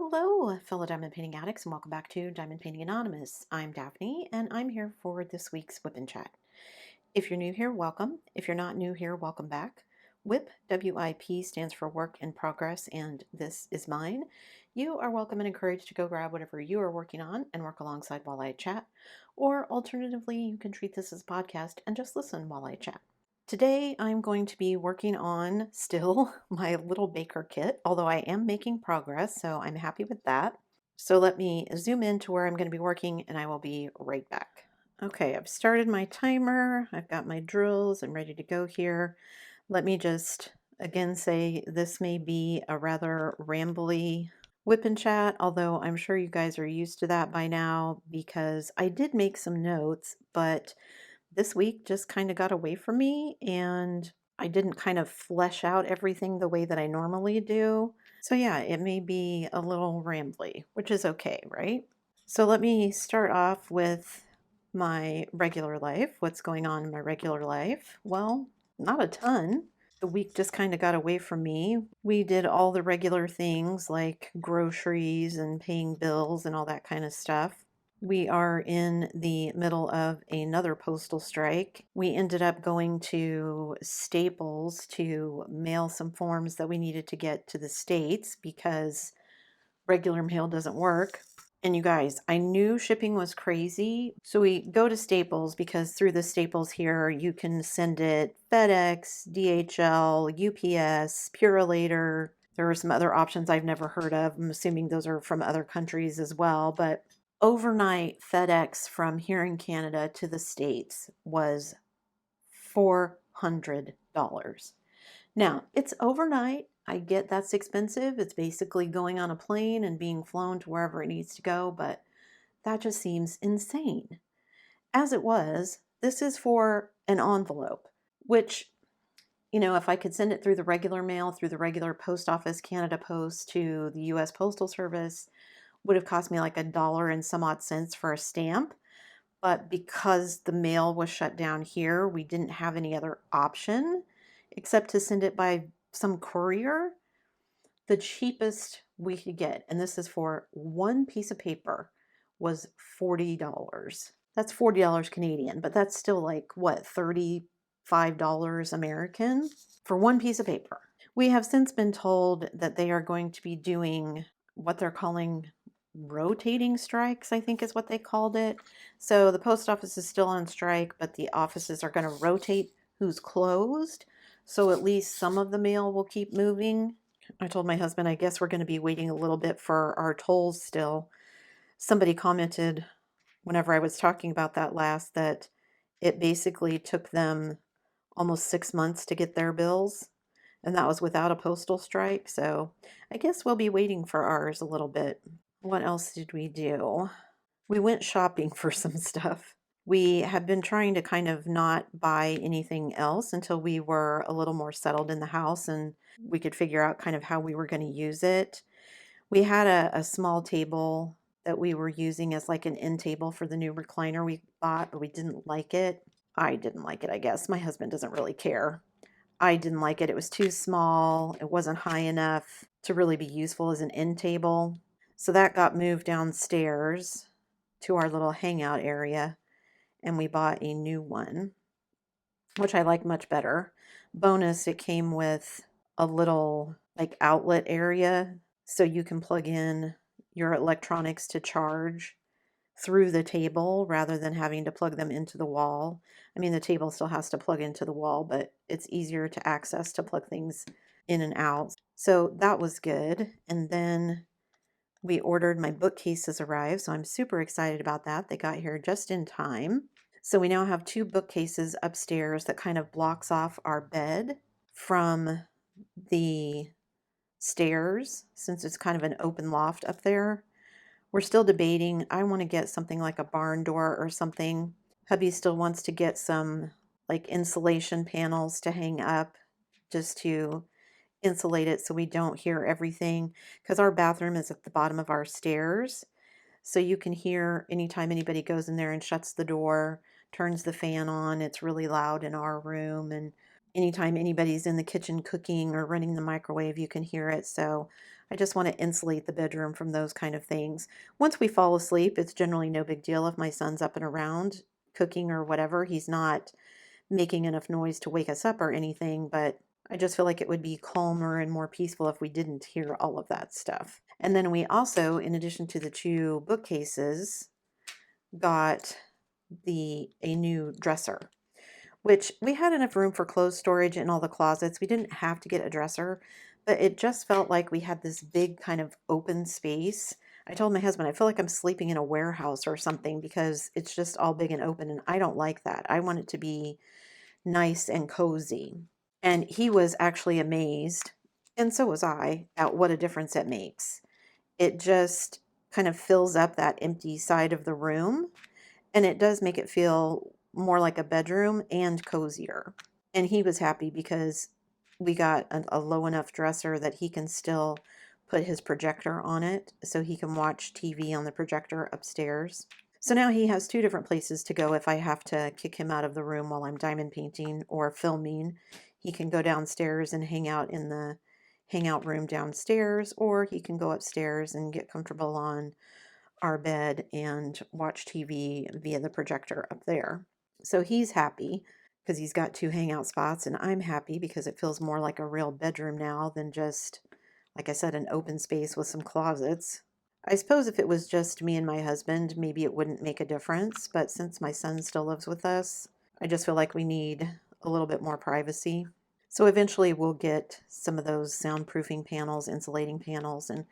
Hello, fellow diamond painting addicts, and welcome back to Diamond Painting Anonymous. I'm Daphne, and I'm here for this week's WIP and Chat. If you're new here, welcome. If you're not new here, welcome back. WIP, W-I-P, stands for Work in Progress, and this is mine. You are welcome and encouraged to go grab whatever you are working on and work alongside while I chat. Or alternatively, you can treat this as a podcast and just listen while I chat. Today I'm going to be working on still my little baker kit, although I am making progress, so I'm happy with that. So let me zoom in to where I'm going to be working and I will be right back. Okay, I've started my timer, I've got my drills, I'm ready to go here. Let me just again say this may be a rather rambly whip and chat, although I'm sure you guys are used to that by now because I did make some notes, but this week just kind of got away from me and I didn't kind of flesh out everything the way that I normally do. So yeah, it may be a little rambly, which is okay, right? So let me start off with my regular life. What's going on in my regular life? Well, not a ton. The week just kind of got away from me. We did all the regular things like groceries and paying bills and all that kind of stuff. We are in the middle of another postal strike. We ended up going to Staples to mail some forms that we needed to get to the States because regular mail doesn't work. And you guys, I knew shipping was crazy. So we go to Staples because through the Staples here, you can send it FedEx, DHL, UPS, Purolator. There are some other options I've never heard of. I'm assuming those are from other countries as well. But overnight FedEx from here in Canada to the States was $400. Now, it's overnight. I get that's expensive. It's basically going on a plane and being flown to wherever it needs to go, but that just seems insane. As it was, this is for an envelope, which, if I could send it through the regular mail, through the regular post office, Canada Post to the US Postal Service, would have cost me like $1 and some odd cents for a stamp. But because the mail was shut down here, we didn't have any other option except to send it by some courier. The cheapest we could get, and this is for one piece of paper, was $40. That's $40 Canadian, but that's still like what, $35 American for one piece of paper. We have since been told that they are going to be doing what they're calling rotating strikes, I think is what they called it. So the post office is still on strike, but the offices are going to rotate who's closed. So at least some of the mail will keep moving. I told my husband, I guess we're going to be waiting a little bit for our tolls still. Somebody commented whenever I was talking about that last that it basically took them almost 6 months to get their bills, and that was without a postal strike. So I guess we'll be waiting for ours a little bit. What else did we do? We went shopping for some stuff. We have been trying to kind of not buy anything else until we were a little more settled in the house and we could figure out kind of how we were going to use it. We had a small table that we were using as like an end table for the new recliner we bought, but we didn't like it. I didn't like it, I guess. My husband doesn't really care. I didn't like it. It was too small. It wasn't high enough to really be useful as an end table. So that got moved downstairs to our little hangout area, and we bought a new one, which I like much better. Bonus, it came with a little like outlet area so you can plug in your electronics to charge through the table rather than having to plug them into the wall. I mean, the table still has to plug into the wall, but it's easier to access to plug things in and out. So that was good. And then we ordered, my bookcases arrived, so I'm super excited about that. They got here just in time. So we now have two bookcases upstairs that kind of blocks off our bed from the stairs since it's kind of an open loft up there. We're still debating. I want to get something like a barn door or something. Hubby still wants to get some like insulation panels to hang up just to insulate it so we don't hear everything, because our bathroom is at the bottom of our stairs. So you can hear anytime anybody goes in there and shuts the door, turns the fan on, it's really loud in our room. And anytime anybody's in the kitchen cooking or running the microwave, you can hear it. So I just want to insulate the bedroom from those kind of things. Once we fall asleep, it's generally no big deal if my son's up and around cooking or whatever. He's not making enough noise to wake us up or anything, but I just feel like it would be calmer and more peaceful if we didn't hear all of that stuff. And then we also, in addition to the two bookcases, got a new dresser, which we had enough room for clothes storage in all the closets. We didn't have to get a dresser, but it just felt like we had this big kind of open space. I told my husband, I feel like I'm sleeping in a warehouse or something because it's just all big and open, and I don't like that. I want it to be nice and cozy. And he was actually amazed, and so was I, at what a difference it makes. It just kind of fills up that empty side of the room, and it does make it feel more like a bedroom and cozier. And he was happy because we got a low enough dresser that he can still put his projector on it so he can watch TV on the projector upstairs. So now he has two different places to go if I have to kick him out of the room while I'm diamond painting or filming. He can go downstairs and hang out in the hangout room downstairs, or he can go upstairs and get comfortable on our bed and watch TV via the projector up there. So he's happy because he's got two hangout spots, and I'm happy because it feels more like a real bedroom now than just, like I said, an open space with some closets. I suppose if it was just me and my husband, maybe it wouldn't make a difference, but since my son still lives with us, I just feel like we need a little bit more privacy. So eventually we'll get some of those soundproofing panels, insulating panels, and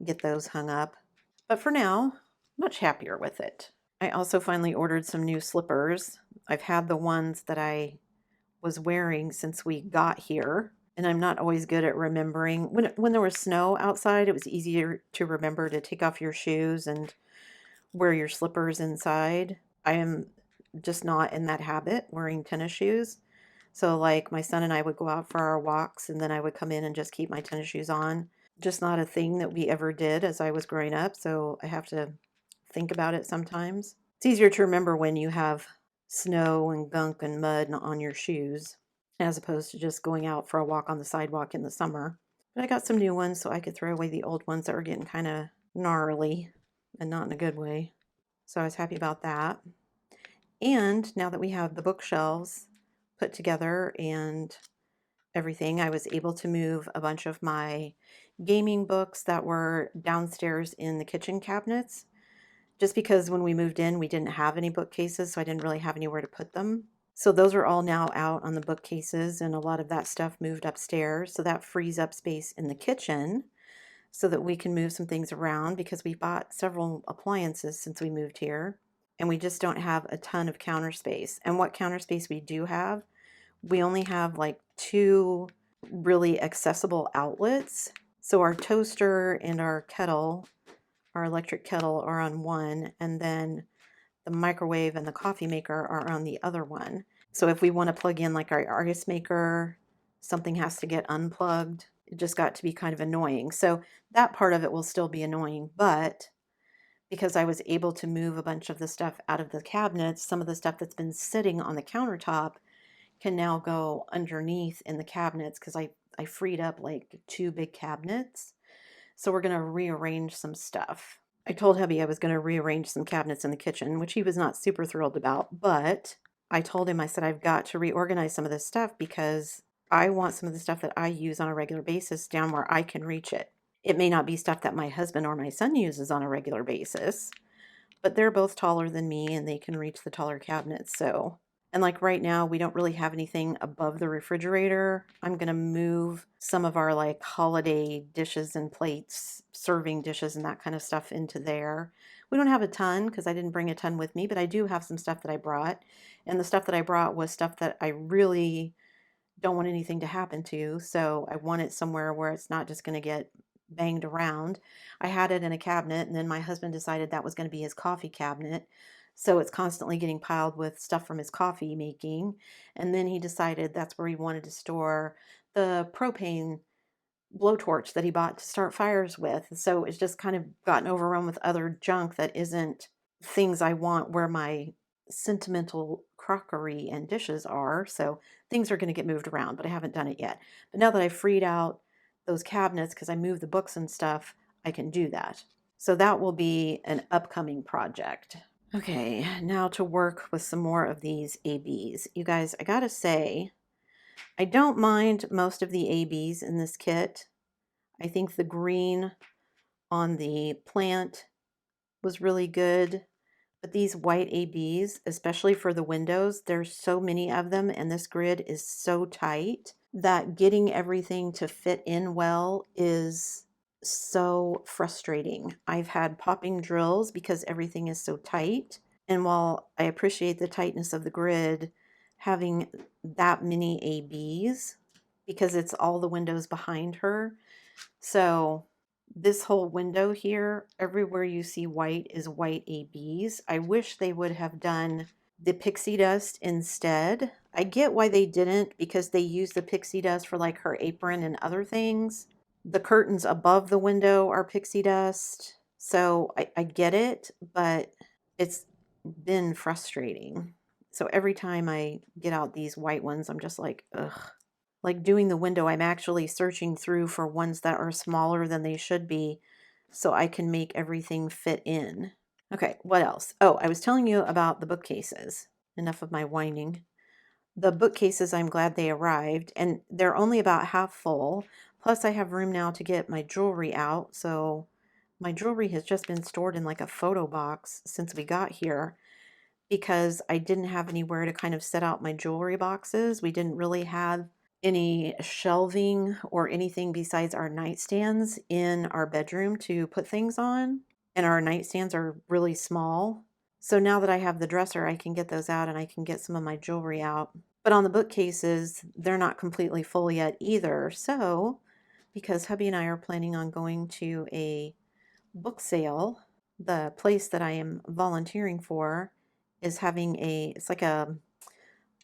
get those hung up. But for now, much happier with it. I also finally ordered some new slippers. I've had the ones that I was wearing since we got here, and I'm not always good at remembering. When there was snow outside, it was easier to remember to take off your shoes and wear your slippers inside. I am just not in that habit, wearing tennis shoes. So like my son and I would go out for our walks, and then I would come in and just keep my tennis shoes on. Just not a thing that we ever did as I was growing up, so I have to think about it sometimes. It's easier to remember when you have snow and gunk and mud on your shoes as opposed to just going out for a walk on the sidewalk in the summer. But I got some new ones so I could throw away the old ones that were getting kind of gnarly and not in a good way. So I was happy about that. And now that we have the bookshelves put together and everything, I was able to move a bunch of my gaming books that were downstairs in the kitchen cabinets. Just because when we moved in, we didn't have any bookcases, so I didn't really have anywhere to put them. So those are all now out on the bookcases, and a lot of that stuff moved upstairs. So that frees up space in the kitchen so that we can move some things around because we bought several appliances since we moved here, and we just don't have a ton of counter space. And what counter space we do have, we only have like two really accessible outlets. So our toaster and our kettle, our electric kettle, are on one, and then the microwave and the coffee maker are on the other one. So if we want to plug in like our ice maker, something has to get unplugged. It just got to be kind of annoying. So that part of it will still be annoying, but because I was able to move a bunch of the stuff out of the cabinets, some of the stuff that's been sitting on the countertop can now go underneath in the cabinets because I freed up like two big cabinets. So we're going to rearrange some stuff. I told hubby I was going to rearrange some cabinets in the kitchen, which he was not super thrilled about, but I told him, I said, I've got to reorganize some of this stuff because I want some of the stuff that I use on a regular basis down where I can reach it. It may not be stuff that my husband or my son uses on a regular basis, but they're both taller than me and they can reach the taller cabinets. So, and like right now, we don't really have anything above the refrigerator. I'm going to move some of our like holiday dishes and plates, serving dishes and that kind of stuff into there. We don't have a ton because I didn't bring a ton with me, but I do have some stuff that I brought. And the stuff that I brought was stuff that I really don't want anything to happen to. So I want it somewhere where it's not just going to get banged around. I had it in a cabinet, and then my husband decided that was going to be his coffee cabinet. So it's constantly getting piled with stuff from his coffee making. And then he decided that's where he wanted to store the propane blowtorch that he bought to start fires with. So it's just kind of gotten overrun with other junk that isn't things I want where my sentimental crockery and dishes are. So things are going to get moved around, but I haven't done it yet. But now that I've freed out those cabinets, because I move the books and stuff, I can do that. So that will be an upcoming project. Okay, now to work with some more of these ABs. You guys, I gotta say, I don't mind most of the ABs in this kit. I think the green on the plant was really good. But these white ABs, especially for the windows, there's so many of them and this grid is so tight that getting everything to fit in well is so frustrating. I've had popping drills because everything is so tight. And while I appreciate the tightness of the grid, having that many ABs, because it's all the windows behind her. So this whole window here, everywhere you see white is white ABs. I wish they would have done the pixie dust instead. I get why they didn't, because they use the pixie dust for like her apron and other things. The curtains above the window are pixie dust. So I get it, but it's been frustrating. So every time I get out these white ones, I'm just like, ugh. Like doing the window, I'm actually searching through for ones that are smaller than they should be so I can make everything fit in. Okay, what else? Oh, I was telling you about the bookcases. Enough of my whining. The bookcases, I'm glad they arrived, and they're only about half full. Plus, I have room now to get my jewelry out, so my jewelry has just been stored in like a photo box since we got here because I didn't have anywhere to kind of set out my jewelry boxes. We didn't really have any shelving or anything besides our nightstands in our bedroom to put things on. And our nightstands are really small. So now that I have the dresser, I can get those out and I can get some of my jewelry out. But on the bookcases, they're not completely full yet either. So, because hubby and I are planning on going to a book sale, the place that I am volunteering for is having it's like a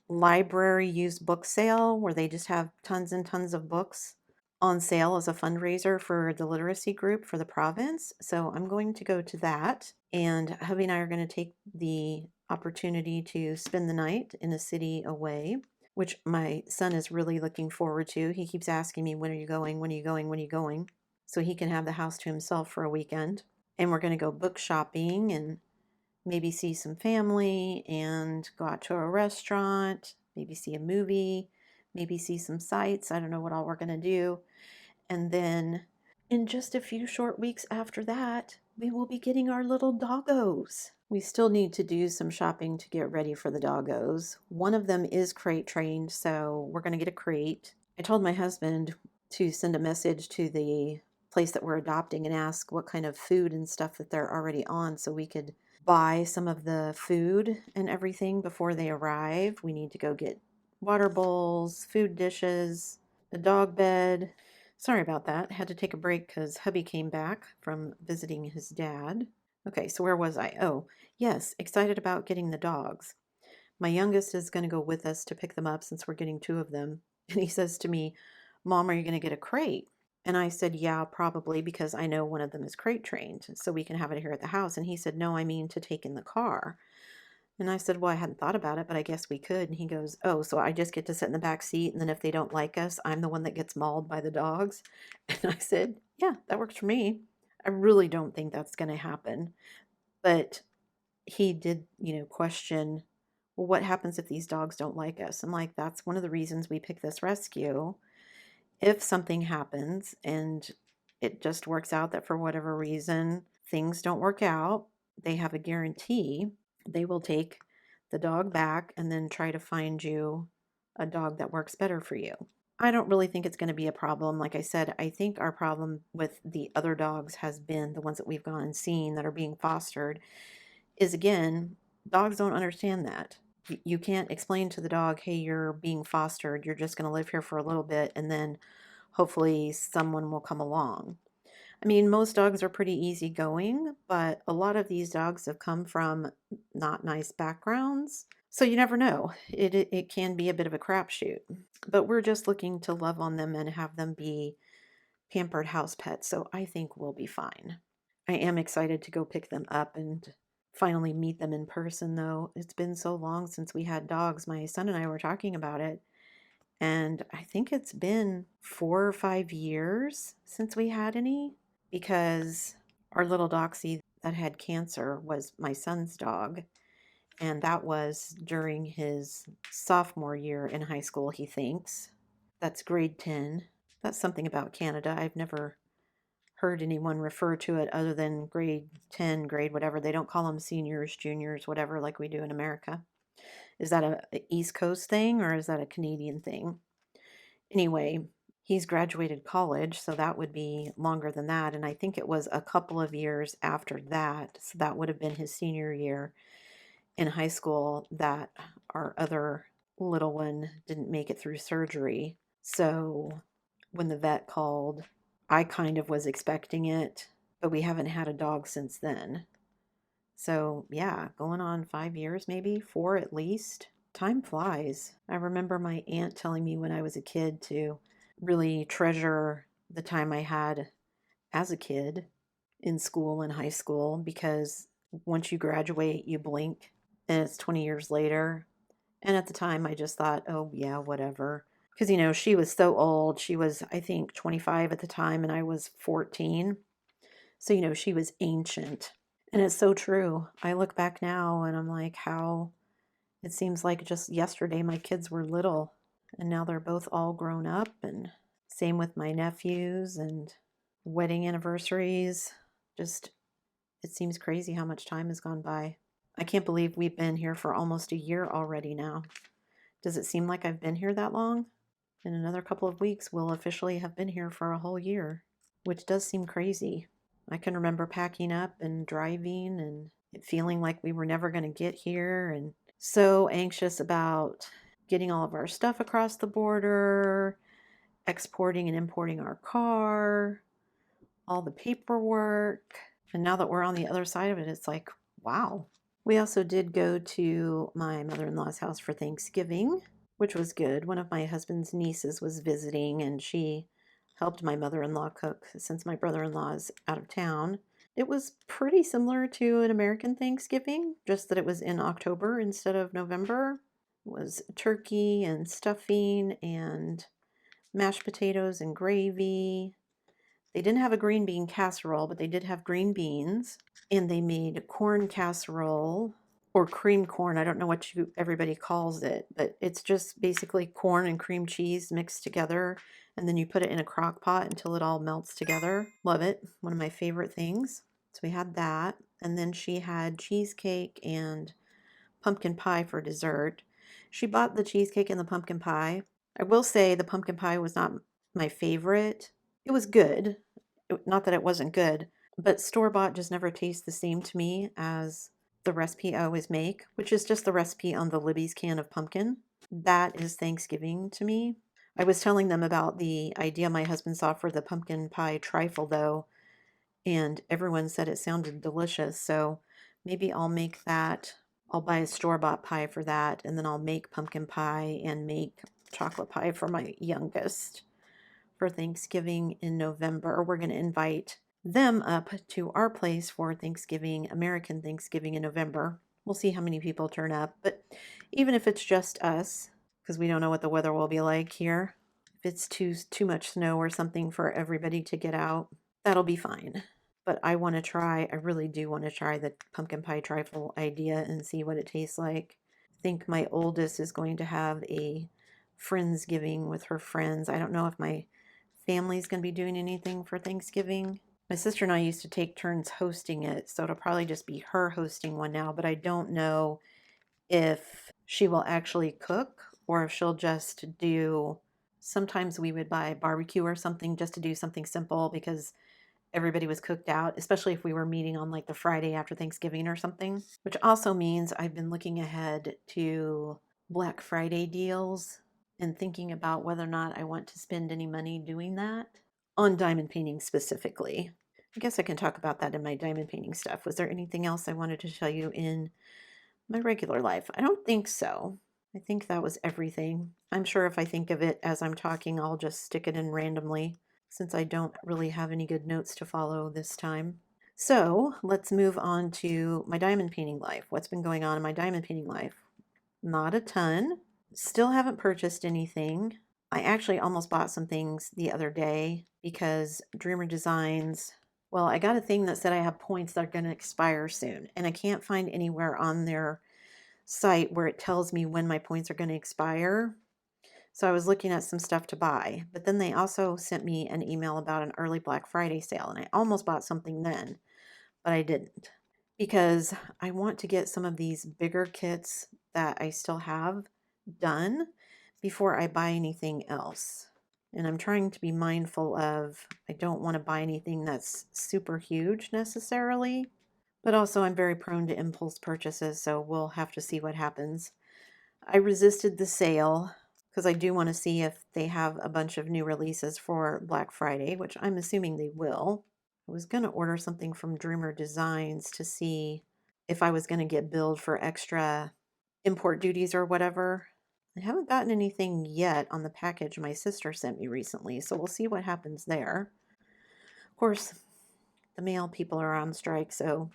library used book sale where they just have tons and tons of books on sale as a fundraiser for the literacy group for the province. So I'm going to go to that, and hubby and I are going to take the opportunity to spend the night in a city away, which my son is really looking forward to. He keeps asking me, when are you going? When are you going? When are you going? So he can have the house to himself for a weekend. And we're going to go book shopping and maybe see some family and go out to a restaurant, maybe see a movie, maybe see some sights. I don't know what all we're going to do. And then in just a few short weeks after that, we will be getting our little doggos. We still need to do some shopping to get ready for the doggos. One of them is crate trained, so we're going to get a crate. I told my husband to send a message to the place that we're adopting and ask what kind of food and stuff that they're already on so we could buy some of the food and everything before they arrive. We need to go get water bowls, food dishes, a dog bed. Sorry about that. Had to take a break because hubby came back from visiting his dad. Okay, so where was I? Oh, yes, excited about getting the dogs. My youngest is going to go with us to pick them up since we're getting two of them. And he says to me, Mom, are you going to get a crate? And I said, yeah, probably, because I know one of them is crate trained, so we can have it here at the house. And he said, no, I mean to take in the car. And I said, well, I hadn't thought about it, but I guess we could. And he goes, oh, so I just get to sit in the back seat, and then if they don't like us, I'm the one that gets mauled by the dogs. And I said, yeah, that works for me. I really don't think that's going to happen. But he did, question, well, what happens if these dogs don't like us? I'm like, that's one of the reasons we pick this rescue. If something happens and it just works out that for whatever reason things don't work out, they have a guarantee they will take the dog back and then try to find you a dog that works better for you. I don't really think it's going to be a problem. Like I said, I think our problem with the other dogs has been the ones that we've gone and seen that are being fostered is, again, dogs don't understand that. You can't explain to the dog, hey, you're being fostered, you're just going to live here for a little bit and then hopefully someone will come along. I mean, most dogs are pretty easygoing, but a lot of these dogs have come from not nice backgrounds. So you never know. It can be a bit of a crapshoot. But we're just looking to love on them and have them be pampered house pets. So I think we'll be fine. I am excited to go pick them up and finally meet them in person, though. It's been so long since we had dogs. My son and I were talking about it. And I think it's been 4 or 5 years since we had any, because our little Doxy that had cancer was my son's dog. And that was during his sophomore year in high school, he thinks. That's grade 10. That's something about Canada. I've never heard anyone refer to it other than grade 10, grade whatever. They don't call them seniors, juniors, whatever, like we do in America. Is that a East Coast thing or is that a Canadian thing? Anyway, he's graduated college, so that would be longer than that. And I think it was a couple of years after that, so that would have been his senior year in high school, that our other little one didn't make it through surgery. So when the vet called, I kind of was expecting it, but we haven't had a dog since then. So yeah, going on 5 years, maybe 4 at least. Time flies. I remember my aunt telling me when I was a kid to really treasure the time I had as a kid in school and high school, because once you graduate, you blink and it's 20 years later. And at the time, I just thought, oh, yeah, whatever. Because, she was so old. She was, I think, 25 at the time, and I was 14. So, she was ancient. And it's so true. I look back now and I'm like, how it seems like just yesterday my kids were little, and now they're both all grown up. And same with my nephews and wedding anniversaries. Just, it seems crazy how much time has gone by. I can't believe we've been here for almost a year already now. Does it seem like I've been here that long? In another couple of weeks, we'll officially have been here for a whole year, which does seem crazy. I can remember packing up and driving and it feeling like we were never going to get here, and so anxious about getting all of our stuff across the border, exporting and importing our car, all the paperwork. And now that we're on the other side of it, it's like, wow. We also did go to my mother-in-law's house for Thanksgiving, which was good. One of my husband's nieces was visiting, and she helped my mother-in-law cook since my brother-in-law is out of town. It was pretty similar to an American Thanksgiving, just that it was in October instead of November. It was turkey and stuffing and mashed potatoes and gravy. They didn't have a green bean casserole, but they did have green beans. And they made corn casserole, or cream corn. I don't know what everybody calls it, but it's just basically corn and cream cheese mixed together. And then you put it in a crock pot until it all melts together. Love it. One of my favorite things. So we had that. And then she had cheesecake and pumpkin pie for dessert. She bought the cheesecake and the pumpkin pie. I will say the pumpkin pie was not my favorite. It was good. Not that it wasn't good, but store-bought just never tastes the same to me as the recipe I always make, which is just the recipe on the Libby's can of pumpkin. That is Thanksgiving to me. I was telling them about the idea my husband saw for the pumpkin pie trifle, though, and everyone said it sounded delicious, so maybe I'll make that. I'll buy a store-bought pie for that, and then I'll make pumpkin pie and make chocolate pie for my youngest for Thanksgiving in November. We're going to invite them up to our place for Thanksgiving, American Thanksgiving in November. We'll see how many people turn up, but even if it's just us, because we don't know what the weather will be like here, if it's too much snow or something for everybody to get out, that'll be fine. But I really do want to try the pumpkin pie trifle idea and see what it tastes like. I think my oldest is going to have a Friendsgiving with her friends. I don't know if my family's going to be doing anything for Thanksgiving. My sister and I used to take turns hosting it, so it'll probably just be her hosting one now, but I don't know if she will actually cook or if she'll just do, sometimes we would buy barbecue or something just to do something simple because everybody was cooked out, especially if we were meeting on like the Friday after Thanksgiving or something, which also means I've been looking ahead to Black Friday deals and thinking about whether or not I want to spend any money doing that on diamond painting specifically. I guess I can talk about that in my diamond painting stuff. Was there anything else I wanted to tell you in my regular life? I don't think so. I think that was everything. I'm sure if I think of it as I'm talking, I'll just stick it in randomly, since I don't really have any good notes to follow this time. So let's move on to my diamond painting life. What's been going on in my diamond painting life? Not a ton. Still haven't purchased anything. I actually almost bought some things the other day because Dreamer Designs, well, I got a thing that said I have points that are going to expire soon, and I can't find anywhere on their site where it tells me when my points are going to expire. So I was looking at some stuff to buy, but then they also sent me an email about an early Black Friday sale, and I almost bought something then, but I didn't because I want to get some of these bigger kits that I still have done before I buy anything else. And I'm trying to be mindful of, I don't want to buy anything that's super huge necessarily, but also I'm very prone to impulse purchases, so we'll have to see what happens. I resisted the sale because I do want to see if they have a bunch of new releases for Black Friday, which I'm assuming they will. I was going to order something from Dreamer Designs to see if I was going to get billed for extra import duties or whatever. I haven't gotten anything yet on the package my sister sent me recently, so we'll see what happens there. Of course, the mail people are on strike, so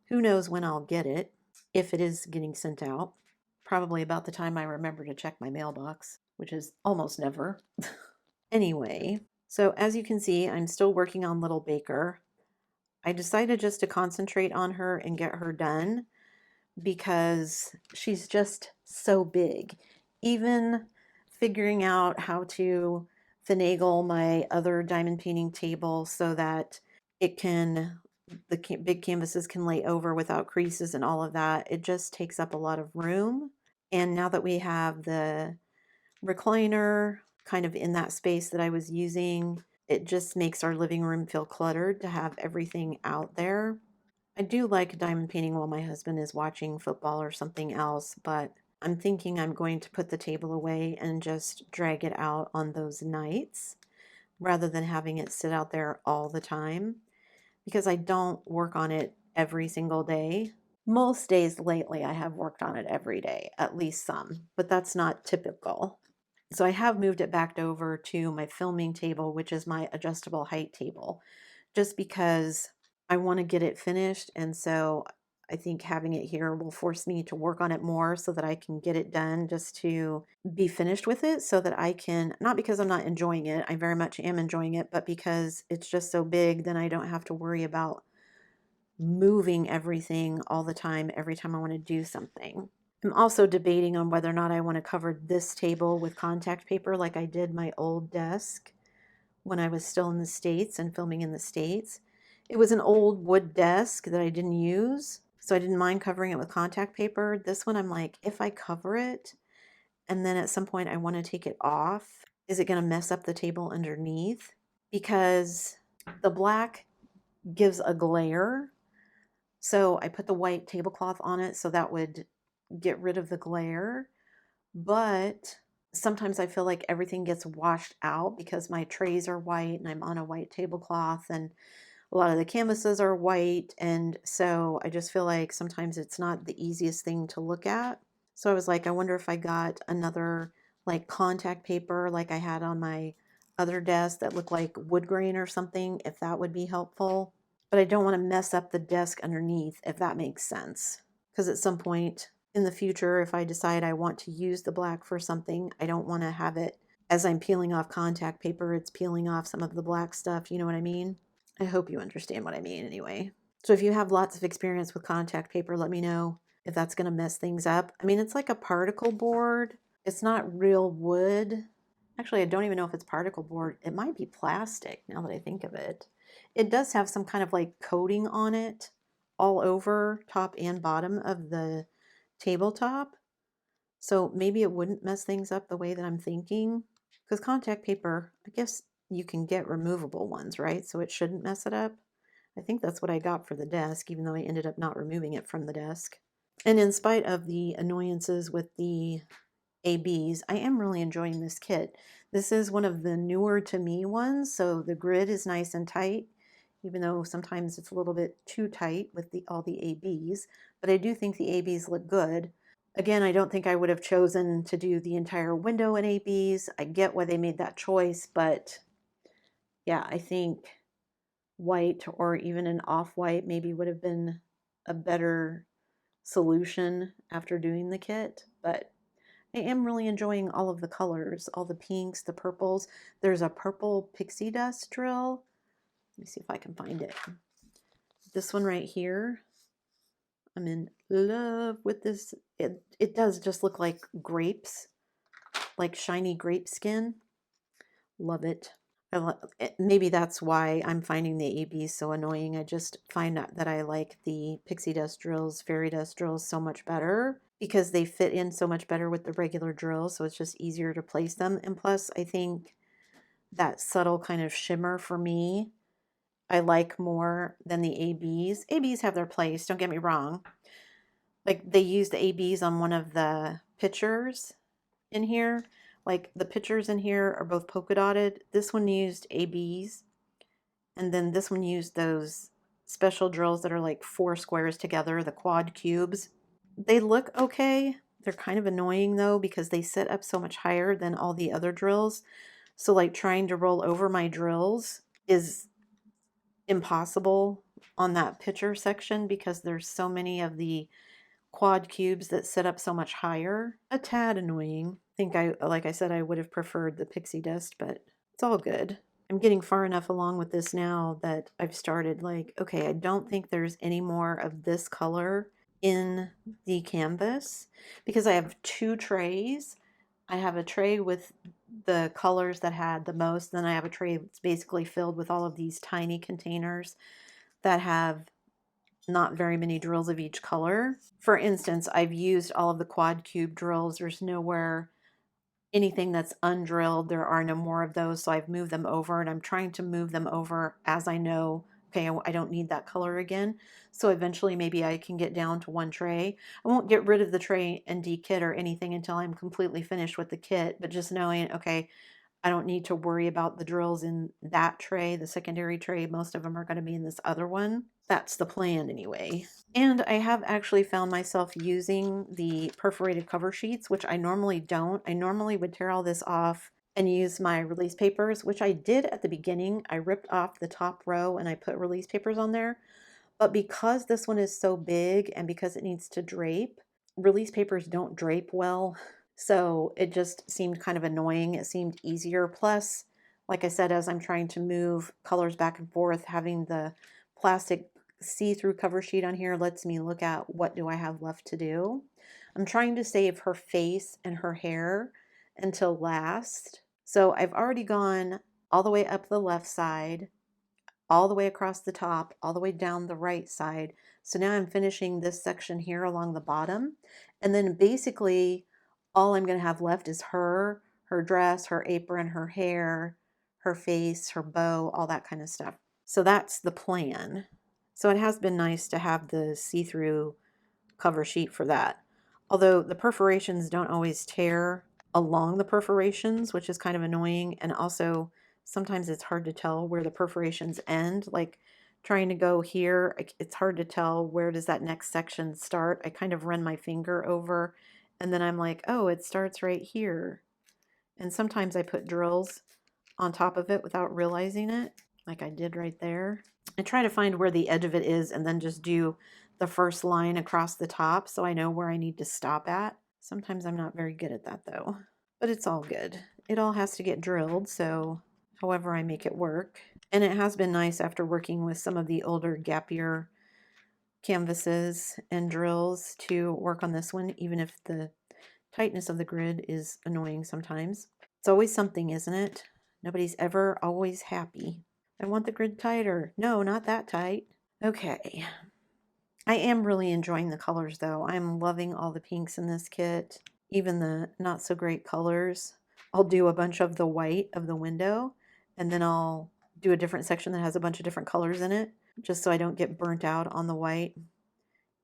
who knows when I'll get it, if it is getting sent out. Probably about the time I remember to check my mailbox, which is almost never. Anyway, so as you can see, I'm still working on Little Baker. I decided just to concentrate on her and get her done because she's just so big. Even figuring out how to finagle my other diamond painting table so that it can, the big canvases can lay over without creases and all of that, it just takes up a lot of room. And now that we have the recliner kind of in that space that I was using, it just makes our living room feel cluttered to have everything out there. I do like diamond painting while my husband is watching football or something else, but I'm thinking I'm going to put the table away and just drag it out on those nights rather than having it sit out there all the time because I don't work on it every single day. Most days lately, I have worked on it every day, at least some, but that's not typical. So I have moved it back over to my filming table, which is my adjustable height table, just because I want to get it finished. And so I think having it here will force me to work on it more so that I can get it done just to be finished with it so that I can, not because I'm not enjoying it, I very much am enjoying it, but because it's just so big, then I don't have to worry about moving everything all the time every time I want to do something. I'm also debating on whether or not I want to cover this table with contact paper like I did my old desk when I was still in the States and filming in the States. It was an old wood desk that I didn't use, so I didn't mind covering it with contact paper. This one, I'm like, if I cover it and then at some point I want to take it off, is it going to mess up the table underneath? Because the black gives a glare. So I put the white tablecloth on it so that would get rid of the glare. But sometimes I feel like everything gets washed out because my trays are white and I'm on a white tablecloth and a lot of the canvases are white. And so I just feel like sometimes it's not the easiest thing to look at. So I was like, I wonder if I got another like contact paper like I had on my other desk that looked like wood grain or something, if that would be helpful. But I don't want to mess up the desk underneath, if that makes sense. Because at some point in the future, if I decide I want to use the black for something, I don't want to have it as I'm peeling off contact paper, it's peeling off some of the black stuff. You know what I mean? I hope you understand what I mean anyway. So if you have lots of experience with contact paper, let me know if that's going to mess things up. I mean, it's like a particle board. It's not real wood. Actually, I don't even know if it's particle board. It might be plastic now that I think of it. It does have some kind of like coating on it all over top and bottom of the tabletop. So maybe it wouldn't mess things up the way that I'm thinking. Because contact paper, I guess you can get removable ones, right? So it shouldn't mess it up. I think that's what I got for the desk, even though I ended up not removing it from the desk. And in spite of the annoyances with the ABs, I am really enjoying this kit. This is one of the newer to me ones, so the grid is nice and tight, even though sometimes it's a little bit too tight with all the ABs, but I do think the ABs look good. Again, I don't think I would have chosen to do the entire window in ABs. I get why they made that choice, but yeah, I think white or even an off-white maybe would have been a better solution after doing the kit, but I am really enjoying all of the colors, all the pinks, the purples. There's a purple pixie dust drill. Let me see if I can find it. This one right here. I'm in love with this. It does just look like grapes, like shiny grape skin. Love it. Maybe that's why I'm finding the AB so annoying. I just find that I like the pixie dust drills, fairy dust drills so much better because they fit in so much better with the regular drills, so it's just easier to place them. And plus, I think that subtle kind of shimmer for me, I like more than the ABs. ABs have their place, don't get me wrong. Like they used the ABs on one of the pictures in here. Like the pictures in here are both polka dotted. This one used ABs, and then this one used those special drills that are like 4 squares together, the quad cubes. They look okay. They're kind of annoying though because they sit up so much higher than all the other drills. So like trying to roll over my drills is impossible on that picture section because there's so many of the quad cubes that sit up so much higher. A tad annoying. I think like I said, I would have preferred the pixie dust, but it's all good. I'm getting far enough along with this now that I've started like, okay, I don't think there's any more of this color in the canvas because I have 2 trays. I have a tray with the colors that had the most, then I have a tray that's basically filled with all of these tiny containers that have not very many drills of each color. For instance, I've used all of the quad cube drills. There's nowhere anything that's undrilled. There are no more of those, so I've moved them over, and I'm trying to move them over as I know, okay, I don't need that color again. So eventually maybe I can get down to 1 tray. I won't get rid of the tray and de-kit or anything until I'm completely finished with the kit, but just knowing, okay, I don't need to worry about the drills in that tray, the secondary tray. Most of them are going to be in this other one. That's the plan anyway. And I have actually found myself using the perforated cover sheets, which I normally don't. I normally would tear all this off and use my release papers, which I did at the beginning. I ripped off the top row and I put release papers on there. But because this one is so big and because it needs to drape, release papers don't drape well. So it just seemed kind of annoying. It seemed easier. Plus, like I said, as I'm trying to move colors back and forth, having the plastic see-through cover sheet on here lets me look at what do I have left to do. I'm trying to save her face and her hair until last. So I've already gone all the way up the left side, all the way across the top, all the way down the right side. So now I'm finishing this section here along the bottom. And then basically all I'm going to have left is her dress, her apron, her hair, her face, her bow, all that kind of stuff. So that's the plan. So it has been nice to have the see-through cover sheet for that. Although the perforations don't always tear along the perforations, which is kind of annoying. And also sometimes it's hard to tell where the perforations end. Like trying to go here, it's hard to tell where does that next section start. I kind of run my finger over and then I'm like, oh, it starts right here. And sometimes I put drills on top of it without realizing it, like I did right there. I try to find where the edge of it is and then just do the first line across the top so I know where I need to stop at. Sometimes I'm not very good at that though, but it's all good. It all has to get drilled, so however I make it work. And it has been nice after working with some of the older gap year canvases and drills to work on this one, even if the tightness of the grid is annoying sometimes. It's always something, isn't it? Nobody's ever always happy. I want the grid tighter. No, not that tight. Okay. I am really enjoying the colors though. I'm loving all the pinks in this kit, even the not so great colors. I'll do a bunch of the white of the window and then I'll do a different section that has a bunch of different colors in it just so I don't get burnt out on the white,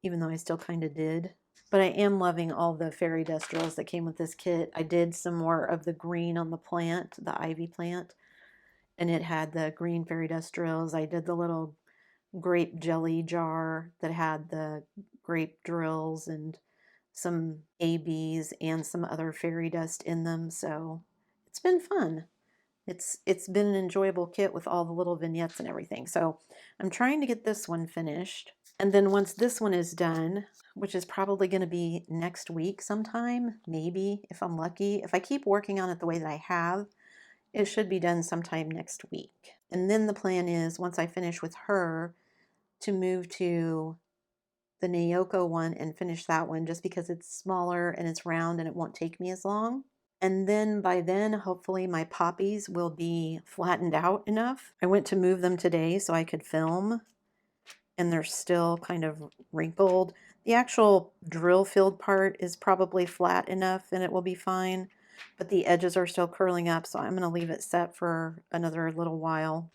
even though I still kind of did. But I am loving all the fairy dust drills that came with this kit. I did some more of the green on the plant, the ivy plant, and it had the green fairy dust drills. I did the little grape jelly jar that had the grape drills and some ABs and some other fairy dust in them. So it's been fun. It's been an enjoyable kit with all the little vignettes and everything. So I'm trying to get this one finished. And then once this one is done, which is probably going to be next week sometime, maybe if I'm lucky. If I keep working on it the way that I have, it should be done sometime next week. And then the plan is, once I finish with her, to move to the Naoko one and finish that one, just because it's smaller and it's round and it won't take me as long. And then by then, hopefully my poppies will be flattened out enough. I went to move them today so I could film, and they're still kind of wrinkled. The actual drill filled part is probably flat enough and it will be fine, but the edges are still curling up, so I'm going to leave it set for another little while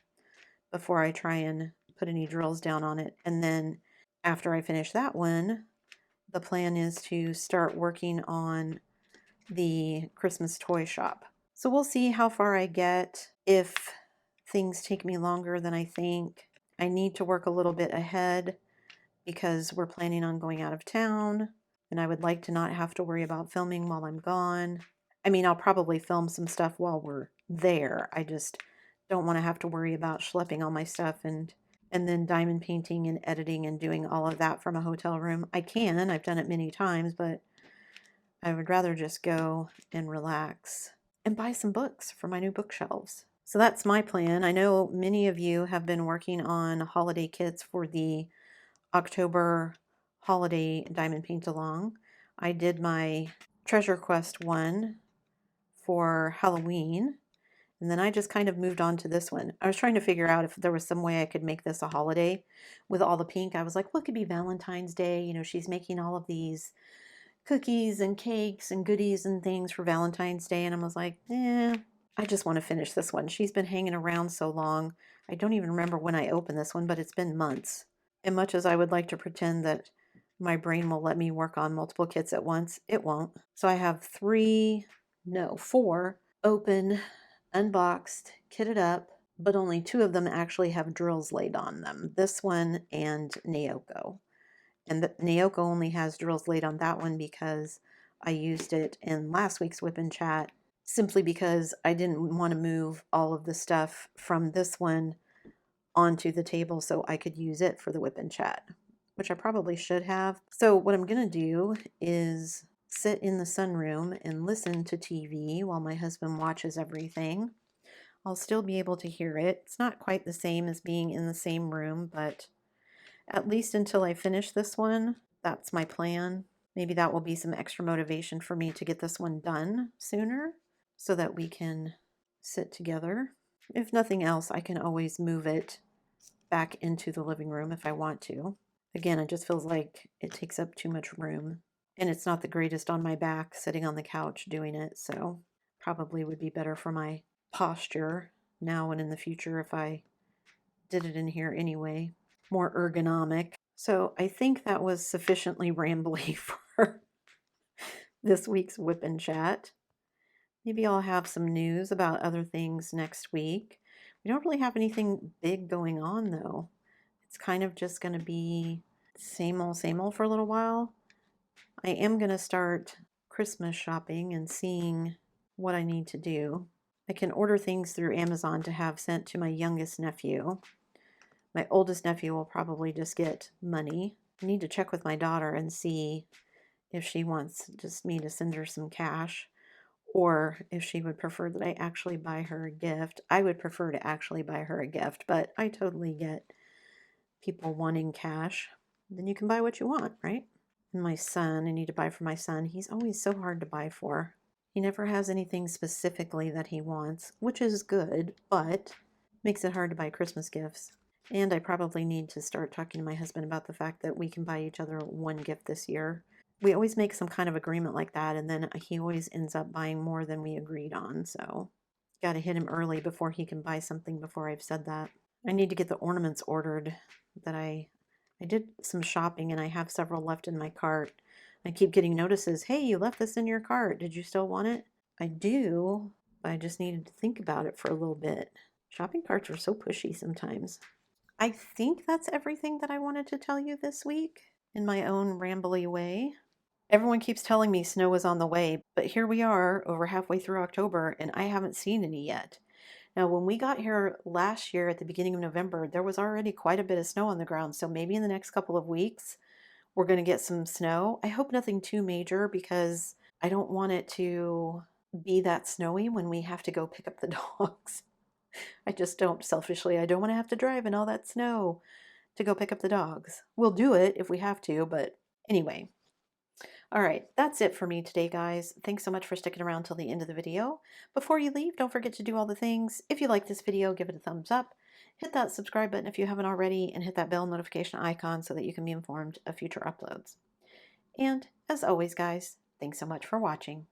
before I try and put any drills down on it. And then after I finish that one, the plan is to start working on the Christmas toy shop. So we'll see how far I get. If things take me longer than I think, I need to work a little bit ahead because we're planning on going out of town, and I would like to not have to worry about filming while I'm gone. I mean, I'll probably film some stuff while we're there. I just don't want to have to worry about schlepping all my stuff and then diamond painting and editing and doing all of that from a hotel room. I can, I've done it many times, but I would rather just go and relax and buy some books for my new bookshelves. So that's my plan. I know many of you have been working on holiday kits for the October holiday diamond paint along. I did my Treasure Quest one for Halloween, and then I just kind of moved on to this one. I was trying to figure out if there was some way I could make this a holiday with all the pink. I was like, well, it could be Valentine's Day. You know, she's making all of these cookies and cakes and goodies and things for Valentine's Day. And I was like, I just want to finish this one. She's been hanging around so long. I don't even remember when I opened this one, but it's been months. And much as I would like to pretend that my brain will let me work on multiple kits at once, it won't. So I have four open, unboxed, kitted up, but only 2 of them actually have drills laid on them. This one and Naoko. And the Naoko only has drills laid on that one because I used it in last week's WIP and Chat, simply because I didn't want to move all of the stuff from this one onto the table so I could use it for the WIP and Chat, which I probably should have. So what I'm going to do is sit in the sunroom and listen to TV while my husband watches everything. I'll still be able to hear it. It's not quite the same as being in the same room, but at least until I finish this one, that's my plan. Maybe that will be some extra motivation for me to get this one done sooner so that we can sit together. If nothing else, I can always move it back into the living room if I want to. Again, it just feels like it takes up too much room, and it's not the greatest on my back sitting on the couch doing it, so probably would be better for my posture now and in the future if I did it in here anyway. More ergonomic. So I think that was sufficiently rambly for this week's WIP and Chat. Maybe I'll have some news about other things next week. We don't really have anything big going on though. It's kind of just going to be same old for a little while. I am going to start Christmas shopping and seeing what I need to do. I can order things through Amazon to have sent to my youngest nephew. My oldest nephew will probably just get money. I need to check with my daughter and see if she wants just me to send her some cash, or if she would prefer that I actually buy her a gift. I would prefer to actually buy her a gift, but I totally get people wanting cash. Then you can buy what you want, right? And my son, I need to buy for my son. He's always so hard to buy for. He never has anything specifically that he wants, which is good, but makes it hard to buy Christmas gifts. And I probably need to start talking to my husband about the fact that we can buy each other one gift this year. We always make some kind of agreement like that, and then he always ends up buying more than we agreed on, so got to hit him early before he can buy something before I've said that. I need to get the ornaments ordered that I did some shopping and I have several left in my cart. I keep getting notices, hey, you left this in your cart. Did you still want it? I do, but I just needed to think about it for a little bit. Shopping carts are so pushy sometimes. I think that's everything that I wanted to tell you this week in my own rambly way. Everyone keeps telling me snow is on the way, but here we are over halfway through October and I haven't seen any yet. Now, when we got here last year at the beginning of November, there was already quite a bit of snow on the ground, so maybe in the next couple of weeks we're going to get some snow. I hope nothing too major because I don't want it to be that snowy when we have to go pick up the dogs. I just don't, selfishly, I don't want to have to drive in all that snow to go pick up the dogs. We'll do it if we have to, but anyway. All right, that's it for me today, guys. Thanks so much for sticking around till the end of the video. Before you leave, don't forget to do all the things. If you like this video, give it a thumbs up. Hit that subscribe button if you haven't already, and hit that bell notification icon so that you can be informed of future uploads. And as always, guys, thanks so much for watching.